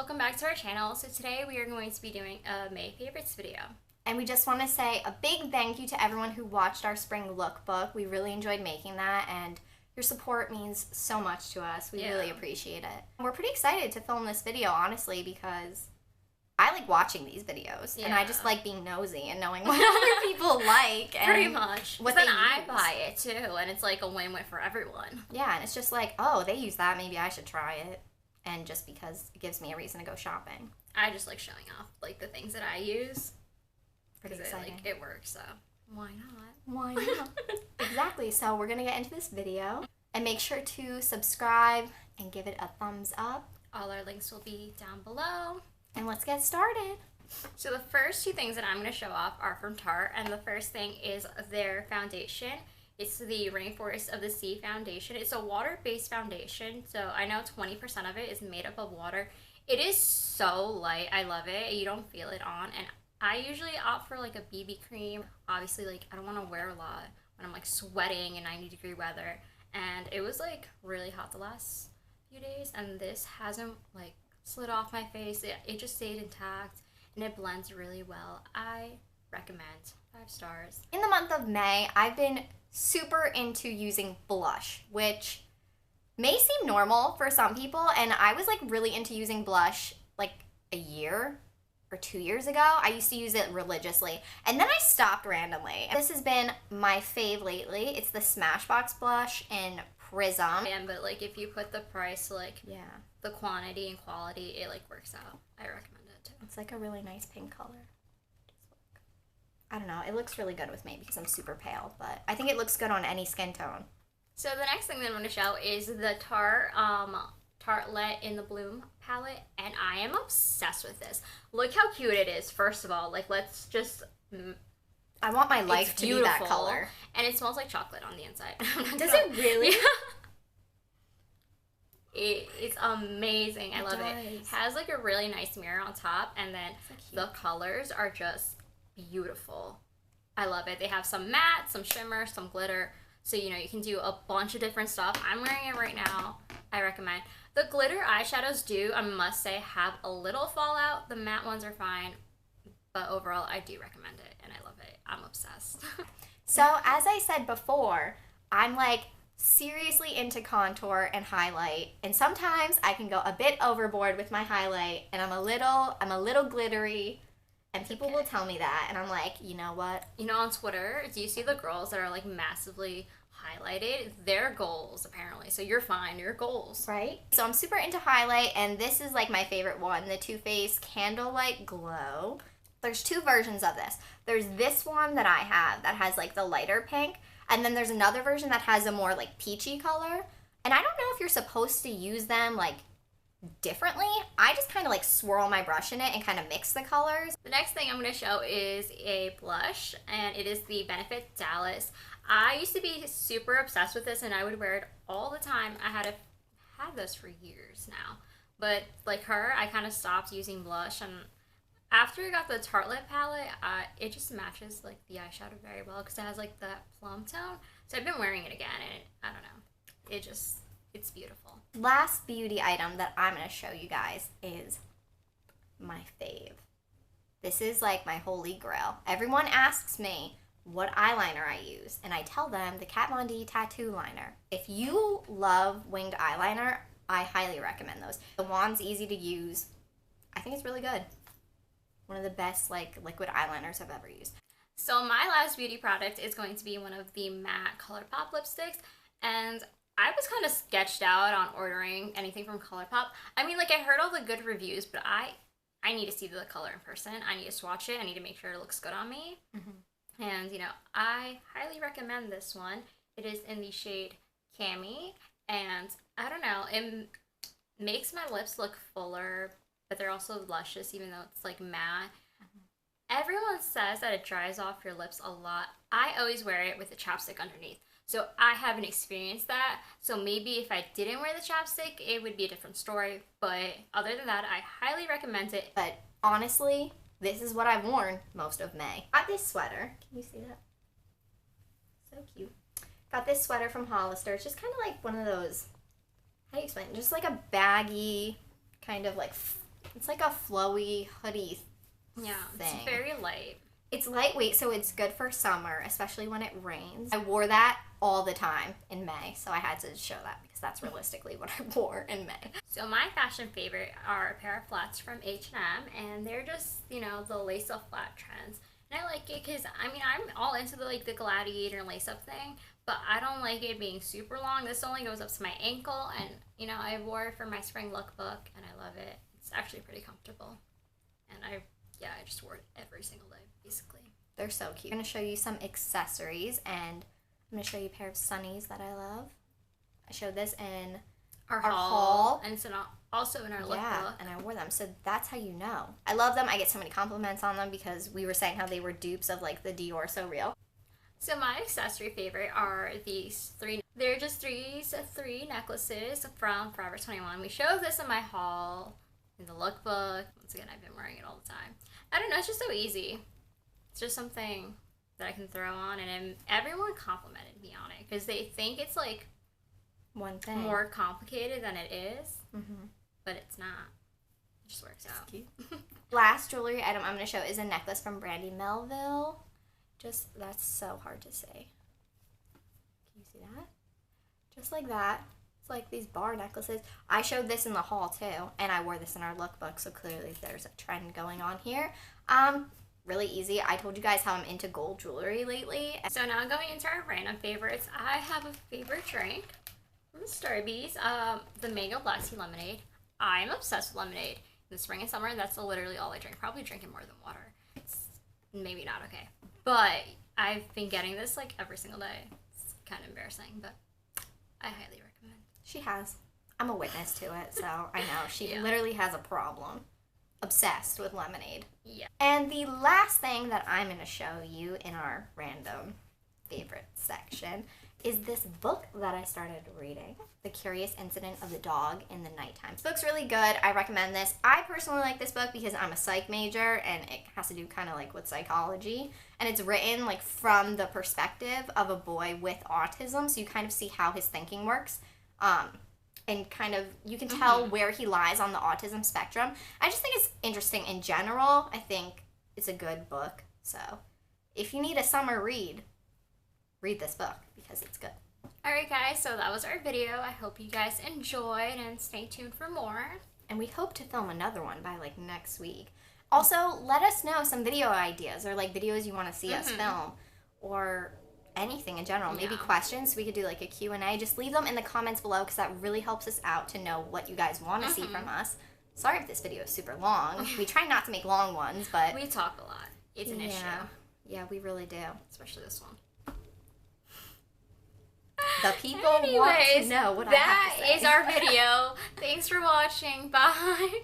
welcome back to our channel. So today we are going to be doing a May favorites video. And we just want to say a big thank you to everyone who watched our spring lookbook. We really enjoyed making that, and your support means so much to us. We really appreciate it. We're pretty excited to film this video, honestly, because I like watching these videos, and I just like being nosy and knowing what other people like. And pretty much. What then they I use. buy it too, and it's like a win-win for everyone. Yeah, and it's just like, oh, they use that, maybe I should try it. And just because it gives me a reason to go shopping. I just like showing off like the things that I use. Pretty exciting. It works, so why not? Why not? Exactly. So we're going to get into this video. And make sure to subscribe and give it a thumbs up. All our links will be down below. And let's get started. So the first two things that I'm going to show off are from Tarte. And the first thing is their foundation. It's the Rainforest of the Sea foundation. It's a water-based foundation, so I know 20% of it is made up of water. It is so light. I love it. You don't feel it on, and I usually opt for like a BB cream. Obviously, like I don't want to wear a lot when I'm like sweating in 90-degree weather, and it was like really hot the last few days, and this hasn't like slid off my face. It just stayed intact, and it blends really well. I recommend 5 stars. In the month of May, I've been super into using blush, which may seem normal for some people, and I was like really into using blush like a year or 2 years ago. I used to use it religiously, and then I stopped randomly. This has been my fave lately. It's the Smashbox blush in Prism. Yeah, but like if you put the price like the quantity and quality, it like works out. I recommend it too. It's like a really nice pink color. I don't know, it looks really good with me because I'm super pale, but I think it looks good on any skin tone. So the next thing that I'm going to show is the Tarte Tartlet in the Bloom palette, and I am obsessed with this. Look how cute it is, first of all. Like, let's just... I want my life to be that color. And it smells like chocolate on the inside. Does it really? Yeah. It's amazing. I love it. It has like a really nice mirror on top, and then the colors are just beautiful. I love it. They have some matte, some shimmer, some glitter, so you know you can do a bunch of different stuff. I'm wearing it right now. I recommend. The glitter eyeshadows do, I must say, have a little fallout. The matte ones are fine, but overall I do recommend it, and I love it. I'm obsessed. So as I said before, I'm like seriously into contour and highlight, and sometimes I can go a bit overboard with my highlight, and I'm a little glittery. And people will tell me that, and I'm like, you know what? You know, on Twitter, do you see the girls that are, like, massively highlighted? They're goals, apparently. So you're fine. You're goals. Right? So I'm super into highlight, and this is, like, my favorite one, the Too Faced Candlelight Glow. There's 2 versions of this. There's this one that I have that has, like, the lighter pink, and then there's another version that has a more, like, peachy color. And I don't know if you're supposed to use them, like, differently. I just kind of like swirl my brush in it and kind of mix the colors. The next thing I'm going to show is a blush, and it is the Benefit Dallas. I used to be super obsessed with this, and I would wear it all the time. I had this for years now, but like her, I kind of stopped using blush, and after I got the Tartlet palette, it just matches like the eyeshadow very well because it has like that plum tone. So I've been wearing it again, and I don't know, it's beautiful. Last beauty item that I'm going to show you guys is my fave. This is like my holy grail. Everyone asks me what eyeliner I use, and I tell them the Kat Von D Tattoo Liner. If you love winged eyeliner, I highly recommend those. The wand's easy to use. I think it's really good. One of the best like liquid eyeliners I've ever used. So my last beauty product is going to be one of the matte ColourPop lipsticks, and I was kind of sketched out on ordering anything from ColourPop. I mean, like, I heard all the good reviews, but I need to see the color in person. I need to swatch it. I need to make sure it looks good on me. And, you know, I highly recommend this one. It is in the shade Cami, and I don't know, it makes my lips look fuller, but they're also luscious, even though it's, like, matte. Everyone says that it dries off your lips a lot. I always wear it with a chapstick underneath. So I haven't experienced that. So maybe if I didn't wear the chapstick, it would be a different story. But other than that, I highly recommend it. But honestly, this is what I've worn most of May. Got this sweater. Can you see that? So cute. Got this sweater from Hollister. It's just kind of like one of those, how do you explain it? Just like a baggy, kind of like It's like a flowy hoodie Yeah, thing. it's very light. It's lightweight, so it's good for summer, especially when it rains. I wore that all the time in May, so I had to show that because that's realistically what I wore in May. So my fashion favorite are a pair of flats from H&M, and they're just, you know, the lace-up flat trends. And I like it because, I mean, I'm all into the gladiator lace-up thing, but I don't like it being super long. This only goes up to my ankle, and, you know, I wore it for my spring lookbook, and I love it. It's actually pretty comfortable. And I just wore it every single day, basically. They're so cute. I'm going to show you some accessories, and I'm going to show you a pair of sunnies that I love. I showed this in Our haul. And it's also in our lookbook. Yeah, and I wore them, so that's how you know. I love them. I get so many compliments on them because we were saying how they were dupes of like the Dior So Real. So my accessory favorite are these three. They're just three necklaces from Forever 21. We showed this in my haul, in the lookbook. Once again, I've been wearing it all the time. I don't know, it's just so easy. It's just something that I can throw on, and everyone complimented me on it because they think it's like one thing more complicated than it is, mm-hmm. but it's not. It just works out. Cute. Last jewelry item I'm going to show is a necklace from Brandy Melville. That's so hard to say. Can you see that? Just like that. It's like these bar necklaces. I showed this in the haul too, and I wore this in our lookbook, so clearly there's a trend going on here. Really easy. I told you guys how I'm into gold jewelry lately. So now going into our random favorites, I have a favorite drink from Starbucks, the Mango Black Tea Lemonade. I'm obsessed with lemonade. In the spring and summer, that's literally all I drink. Probably drinking more than water. It's maybe not okay. But I've been getting this like every single day. It's kind of embarrassing, but I highly recommend. She has. I'm a witness to it, so I know. She literally has a problem. Obsessed with lemonade. Yeah. And the last thing that I'm going to show you in our random favorite section is this book that I started reading, The Curious Incident of the Dog in the Nighttime. This book's really good. I recommend this. I personally like this book because I'm a psych major and it has to do kind of like with psychology. And it's written like from the perspective of a boy with autism, so you kind of see how his thinking works. And kind of, you can tell where he lies on the autism spectrum. I just think it's interesting in general. I think it's a good book. So if you need a summer read this book because it's good. Alright guys, so that was our video. I hope you guys enjoyed and stay tuned for more. And we hope to film another one by like next week. Also, let us know some video ideas or like videos you want to see us film or anything in general, maybe questions, so we could do like a Q&A. Just leave them in the comments below because that really helps us out to know what you guys want to see from us. Sorry if this video is super long. We try not to make long ones, but we talk a lot. It's an issue. Yeah, we really do. Especially this one. The people want to know what I have to say. That is our video. Thanks for watching. Bye.